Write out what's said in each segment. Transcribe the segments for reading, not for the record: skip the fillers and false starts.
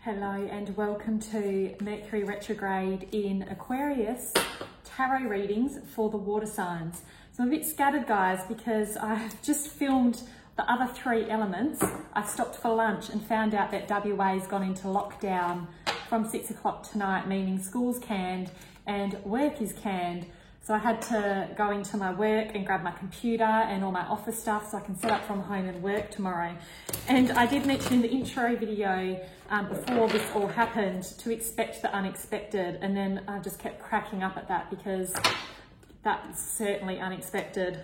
Hello and welcome to Mercury retrograde in Aquarius tarot readings for the water signs. So I'm a bit scattered, guys, because I've just filmed the other three elements. I stopped for lunch and found out that WA's gone into lockdown from 6 o'clock tonight, meaning school's canned and work is canned. So I had to go into my work and grab my computer and all my office stuff so I can set up from home and work tomorrow. And I did mention in the intro video before this all happened to expect the unexpected, and then I just kept cracking up at that because that's certainly unexpected,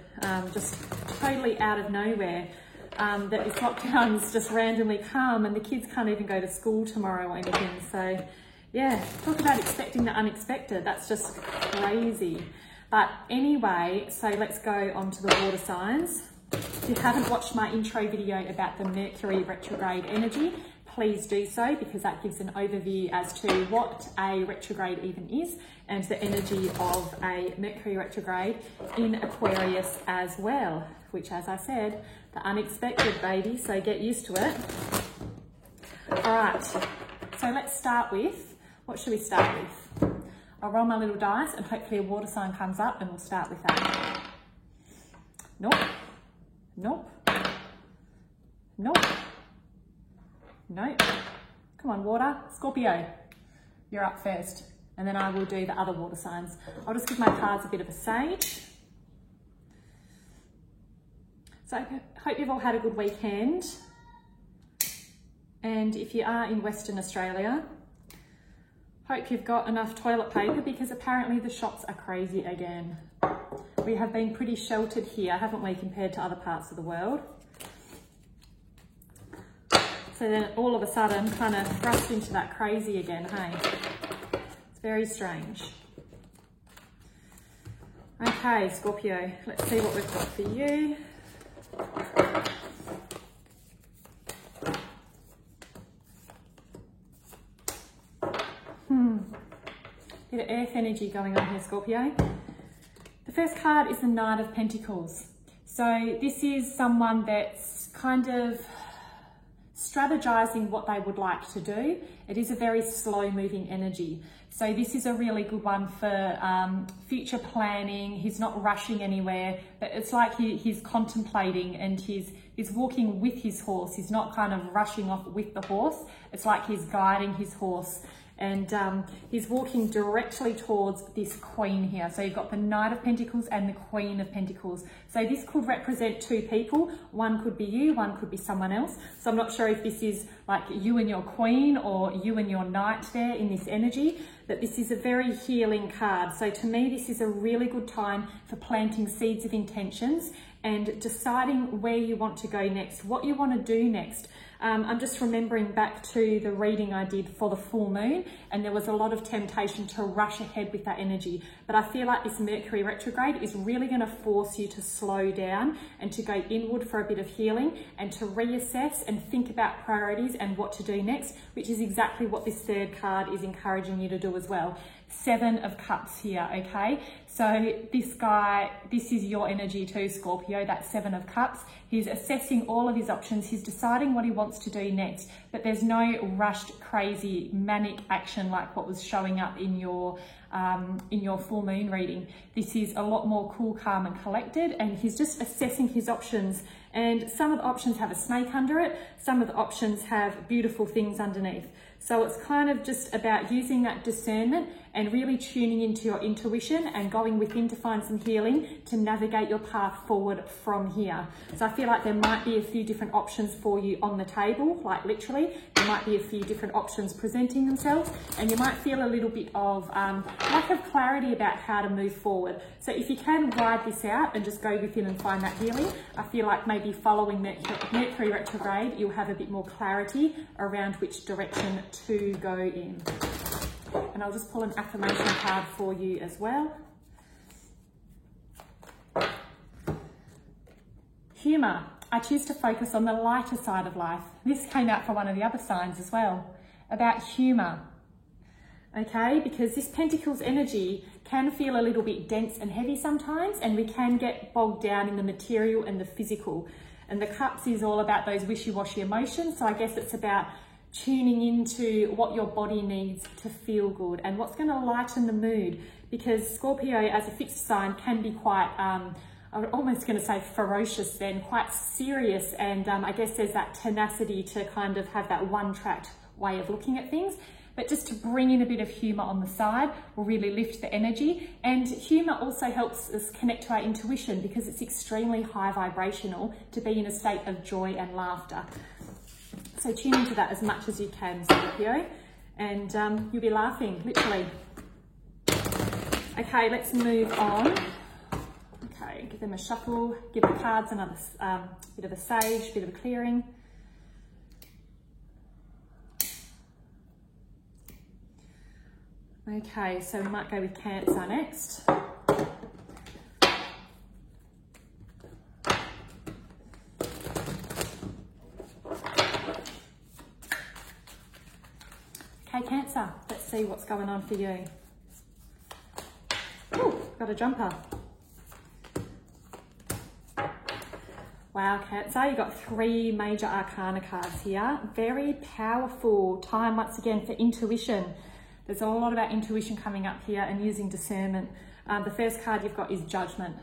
just totally out of nowhere. That this lockdown's just randomly come and the kids can't even go to school tomorrow or anything. So yeah, talk about expecting the unexpected. That's just crazy. But anyway, so let's go on to the water signs. If you haven't watched my intro video about the Mercury retrograde energy, please do so, because that gives an overview as to what a retrograde even is and the energy of a Mercury retrograde in Aquarius as well, which, as I said, the unexpected, baby, so get used to it. All right, so let's start with, what should we start with? I'll roll my little dice and hopefully a water sign comes up and we'll start with that. Nope, nope, nope, nope. Come on, water. Scorpio, you're up first. And then I will do the other water signs. I'll just give my cards a bit of a sage. So I hope you've all had a good weekend. And if you are in Western Australia, hope you've got enough toilet paper, because apparently the shops are crazy again. We have been pretty sheltered here, haven't we, compared to other parts of the world? So then all of a sudden, kind of thrust into that crazy again, hey? It's very strange. Okay, Scorpio, let's see what we've got for you. Bit of earth energy going on here, Scorpio. The first card is the Knight of Pentacles. So this is someone that's kind of strategizing what they would like to do. It is a very slow moving energy. So this is a really good one for future planning. He's not rushing anywhere, but it's like he's contemplating and he's walking with his horse. He's not kind of rushing off with the horse. It's like he's guiding his horse. And he's walking directly towards this Queen here. So you've got the Knight of Pentacles and the Queen of Pentacles. So this could represent two people. One could be you, one could be someone else. So I'm not sure if this is like you and your Queen or you and your Knight there in this energy, but this is a very healing card. So to me, this is a really good time for planting seeds of intentions and deciding where you want to go next, what you want to do next. I'm just remembering back to the reading I did for the full moon, and there was a lot of temptation to rush ahead with that energy. But I feel like this Mercury retrograde is really going to force you to slow down and to go inward for a bit of healing and to reassess and think about priorities and what to do next, which is exactly what this third card is encouraging you to do as well. 7 of Cups here, okay? So this guy, this is your energy too, Scorpio, that 7 of Cups. He's assessing all of his options. He's deciding what he wants to do next, but there's no rushed, crazy, manic action like what was showing up in your full moon reading. This is a lot more cool, calm and collected, and he's just assessing his options. And some of the options have a snake under it. Some of the options have beautiful things underneath. So it's kind of just about using that discernment and really tuning into your intuition and going within to find some healing to navigate your path forward from here. So I feel like there might be a few different options for you on the table, like literally. There might be a few different options presenting themselves, and you might feel a little bit of lack of clarity about how to move forward. So if you can ride this out and just go within and find that healing, I feel like maybe following Mercury retrograde, you'll have a bit more clarity around which direction to go in. And I'll just pull an affirmation card for you as well. Humour. I choose to focus on the lighter side of life. This came out for one of the other signs as well, about humour. Okay, because this Pentacles energy can feel a little bit dense and heavy sometimes, and we can get bogged down in the material and the physical. And the Cups is all about those wishy-washy emotions. So I guess it's about tuning into what your body needs to feel good and what's going to lighten the mood, because Scorpio as a fixed sign can be quite, I'm almost going to say ferocious then, quite serious, and I guess there's that tenacity to kind of have that one-track way of looking at things. But just to bring in a bit of humour on the side will really lift the energy. And humour also helps us connect to our intuition, because it's extremely high vibrational to be in a state of joy and laughter. So tune into that as much as you can, Scorpio, and you'll be laughing, literally. Okay, let's move on. Okay, give them a shuffle, give the cards another bit of a sage, bit of a clearing. Okay, so we might go with Cancer next. Okay, Cancer, let's see what's going on for you. Ooh, got a jumper. Wow, Cancer, you've got 3 major arcana cards here. Very powerful time, once again, for intuition. There's a lot about intuition coming up here and using discernment. The first card you've got is Judgment.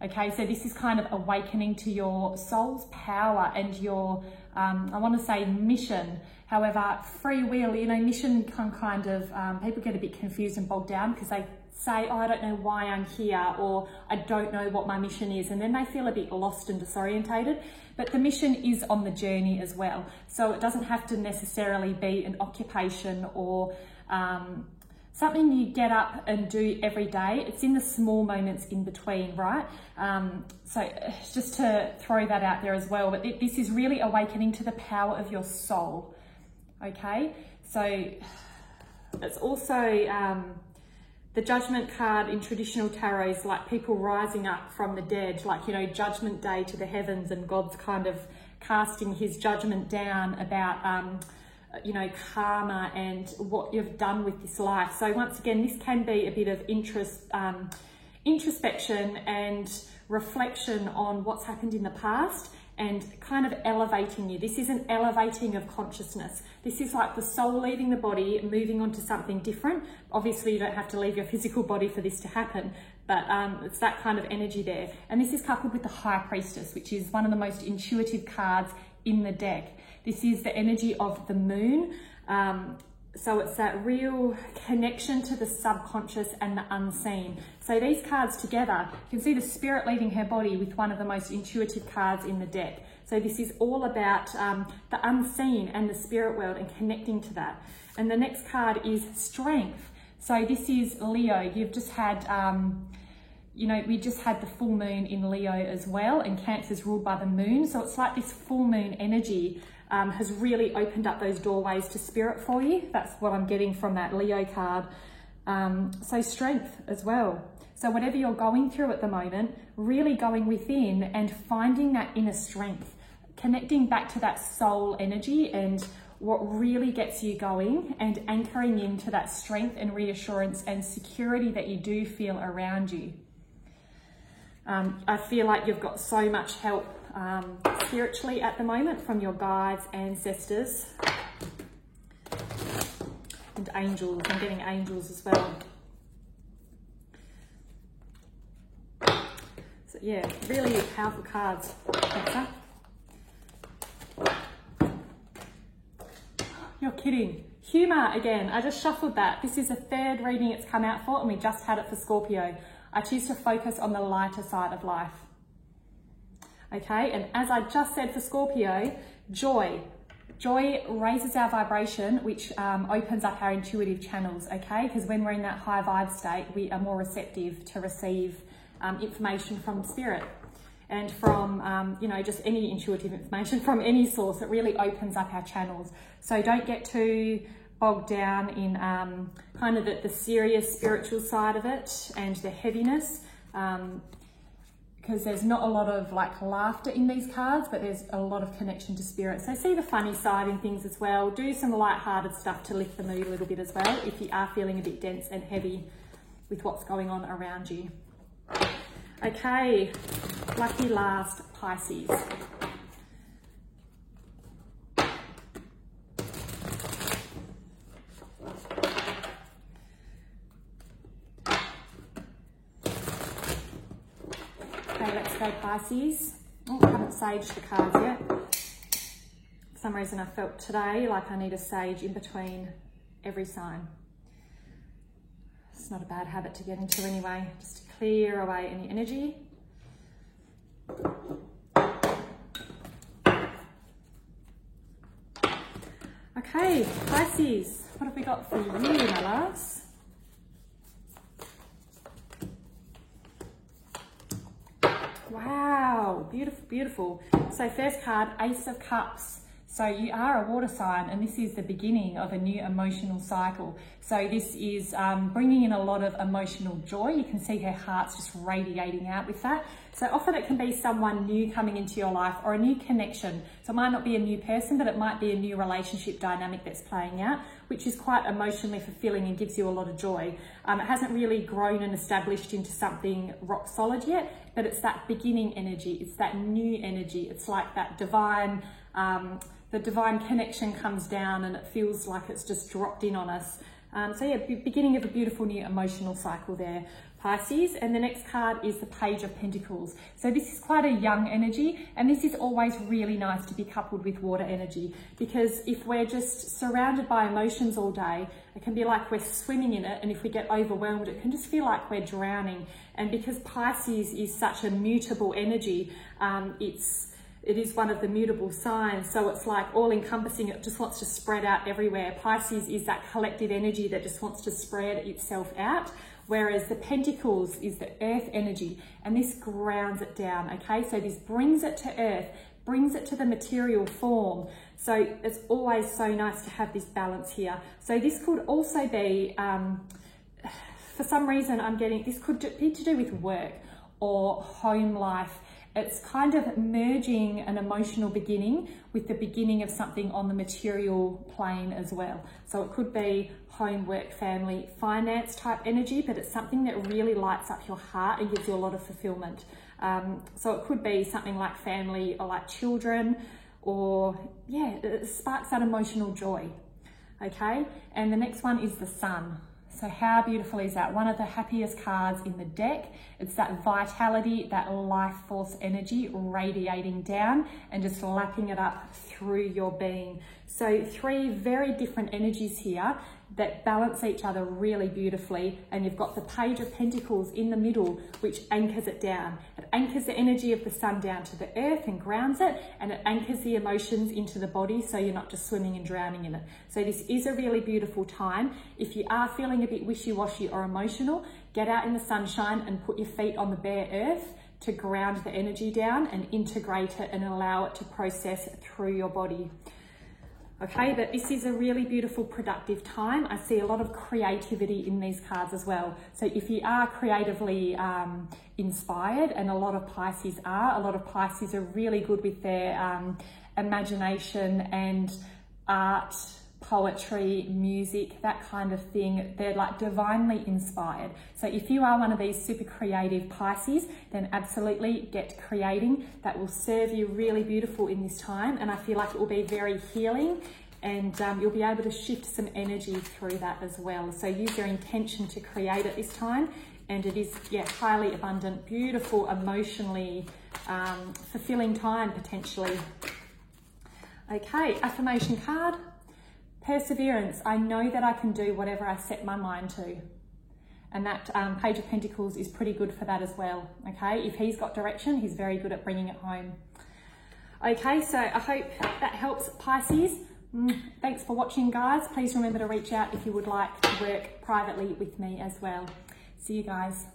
Okay, so this is kind of awakening to your soul's power and your, I want to say mission. However, free will, you know, mission can kind of, people get a bit confused and bogged down because they say, oh, I don't know why I'm here, or I don't know what my mission is. And then they feel a bit lost and disorientated. But the mission is on the journey as well. So it doesn't have to necessarily be an occupation or something you get up and do every day. It's in the small moments in between, right? So just to throw that out there as well. But this is really awakening to the power of your soul, okay? So it's also the Judgment card in traditional tarot is like people rising up from the dead, like, you know, Judgment Day to the heavens, and God's kind of casting his judgment down about, you know, karma and what you've done with this life. So once again, this can be a bit of introspection and reflection on what's happened in the past and kind of elevating you. This is an elevating of consciousness. This is like the soul leaving the body, moving on to something different. Obviously, you don't have to leave your physical body for this to happen, but it's that kind of energy there. And this is coupled with the High Priestess, which is one of the most intuitive cards in the deck. This is the energy of the moon. So it's that real connection to the subconscious and the unseen. So these cards together, you can see the spirit leaving her body with one of the most intuitive cards in the deck. So this is all about the unseen and the spirit world and connecting to that. And the next card is Strength. So this is Leo. You've just had, you know, we just had the full moon in Leo as well, and Cancer's ruled by the moon. So it's like this full moon energy has really opened up those doorways to spirit for you. That's what I'm getting from that Leo card. So Strength as well. So whatever you're going through at the moment, really going within and finding that inner strength, connecting back to that soul energy and what really gets you going, and anchoring into that strength and reassurance and security that you do feel around you. I feel like you've got so much help spiritually at the moment from your guides, ancestors, and angels. I'm getting angels as well. So yeah, really powerful cards. Cancer. You're kidding. Humour again. I just shuffled that. This is the 3rd reading it's come out for, and we just had it for Scorpio. I choose to focus on the lighter side of life. Okay, and as I just said for Scorpio, joy. Joy raises our vibration, which opens up our intuitive channels, okay? Because when we're in that high vibe state, we are more receptive to receive information from spirit and from, you know, just any intuitive information from any source. It really opens up our channels. So don't get too bogged down in kind of the serious spiritual side of it and the heaviness. Because there's not a lot of like laughter in these cards, but there's a lot of connection to spirit. So see the funny side in things as well. Do some light-hearted stuff to lift the mood a little bit as well if you are feeling a bit dense and heavy with what's going on around you. Okay, lucky last, Pisces. go Pisces. Oh, I haven't saged the cards yet. For some reason I felt today like I need a sage in between every sign. It's not a bad habit to get into anyway, just to clear away any energy. Okay, Pisces, what have we got for you, my loves? Wow, beautiful, beautiful. So first card, Ace of Cups. So you are a water sign, and this is the beginning of a new emotional cycle. So this is bringing in a lot of emotional joy. You can see her heart's just radiating out with that. So often it can be someone new coming into your life or a new connection. So it might not be a new person, but it might be a new relationship dynamic that's playing out, which is quite emotionally fulfilling and gives you a lot of joy. It hasn't really grown and established into something rock solid yet, but it's that beginning energy. It's that new energy. It's like that divine, the divine connection comes down and it feels like it's just dropped in on us. So yeah, beginning of a beautiful new emotional cycle there, Pisces. And the next card is the Page of Pentacles. So this is quite a young energy, and this is always really nice to be coupled with water energy, because if we're just surrounded by emotions all day, it can be like we're swimming in it, and if we get overwhelmed, it can just feel like we're drowning. And because Pisces is such a mutable energy, it is one of the mutable signs, so it's like all-encompassing. It just wants to spread out everywhere. Pisces is that collective energy that just wants to spread itself out, whereas the Pentacles is the earth energy, and this grounds it down, okay? So this brings it to earth, brings it to the material form. So it's always so nice to have this balance here. So this could also be, for some reason I'm getting, this could be to do with work or home life. It's kind of merging an emotional beginning with the beginning of something on the material plane as well. So it could be home, work, family, finance type energy, but it's something that really lights up your heart and gives you a lot of fulfillment. So it could be something like family or like children, or yeah, it sparks that emotional joy. Okay, and the next one is the Sun. So how beautiful is that? One of the happiest cards in the deck. It's that vitality, that life force energy radiating down and just lapping it up through your being. So three very different energies here that balance each other really beautifully. And you've got the Page of Pentacles in the middle, which anchors it down. It anchors the energy of the sun down to the earth and grounds it, and it anchors the emotions into the body, so you're not just swimming and drowning in it. So this is a really beautiful time. If you are feeling a bit wishy-washy or emotional, get out in the sunshine and put your feet on the bare earth to ground the energy down and integrate it and allow it to process through your body. Okay, but this is a really beautiful, productive time. I see a lot of creativity in these cards as well. So if you are creatively inspired, and a lot of Pisces are really good with their imagination and art, poetry, music, that kind of thing. They're like divinely inspired. So if you are one of these super creative Pisces, then absolutely get creating. That will serve you really beautiful in this time, and I feel like it will be very healing, and you'll be able to shift some energy through that as well. So use your intention to create at this time, and it is, yeah, highly abundant, beautiful, emotionally fulfilling time potentially. Okay, affirmation card. Perseverance. I know that I can do whatever I set my mind to. And that Page of Pentacles is pretty good for that as well. Okay, if he's got direction, he's very good at bringing it home. Okay, so I hope that helps, Pisces. Thanks for watching, guys. Please remember to reach out if you would like to work privately with me as well. See you guys.